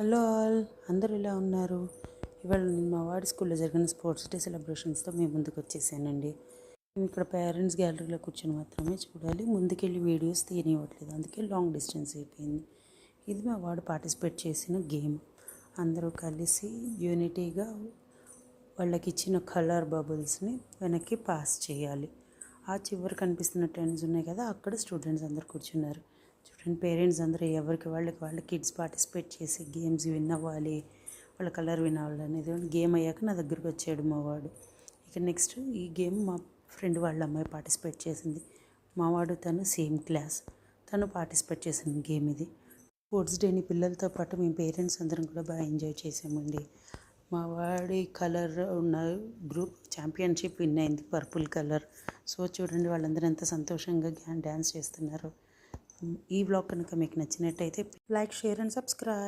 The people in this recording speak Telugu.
హలో ఆల్, అందరూ ఎలా ఉన్నారు? ఇవాళ నేను మా వాడి స్కూల్లో జరిగిన స్పోర్ట్స్ డే సెలబ్రేషన్స్తో మేము ముందుకు వచ్చేసానండి. మేము ఇక్కడ పేరెంట్స్ గ్యాలరీలో కూర్చొని మాత్రమే చూడాలి, ముందుకెళ్ళి వీడియోస్ తీయనివ్వట్లేదు, అందుకే లాంగ్ డిస్టెన్స్ అయిపోయింది. ఇది మా వాడు పార్టిసిపేట్ చేసిన గేమ్. అందరూ కలిసి యూనిటీగా వాళ్ళకి ఇచ్చిన కలర్ బబుల్స్ని వెనక్కి పాస్ చేయాలి. ఆ చివరి కనిపిస్తున్న టెన్స్ ఉన్నాయి కదా, అక్కడ స్టూడెంట్స్ అందరు కూర్చున్నారు. చూడండి, పేరెంట్స్ అందరూ ఎవరికి వాళ్ళ కిడ్స్ పార్టిసిపేట్ చేసి గేమ్స్ విన్ అవ్వాలి, వాళ్ళ కలర్ విన్ అవ్వాలి అనేది. గేమ్ అయ్యాక నా దగ్గరికి వచ్చాడు మా వాడు. ఇక నెక్స్ట్ ఈ గేమ్ మా ఫ్రెండ్ వాళ్ళ అమ్మాయి పార్టిసిపేట్ చేసింది. మా వాడు తను సేమ్ క్లాస్, తను పార్టిసిపేట్ చేసిన గేమ్ ఇది. స్పోర్ట్స్ డేని పిల్లలతో పాటు మేము పేరెంట్స్ అందరం కూడా బాగా ఎంజాయ్ చేసామండి. మా వాడి కలర్ ఉన్న గ్రూప్ ఛాంపియన్షిప్ విన్ అయింది, పర్పుల్ కలర్. సో చూడండి, వాళ్ళందరూ ఎంత సంతోషంగా డ్యాన్స్ చేస్తున్నారు. ఈ వ్లాగ్ కనుక మీకు నచ్చినట్టయితే లైక్, షేర్ అండ్ సబ్స్క్రైబ్.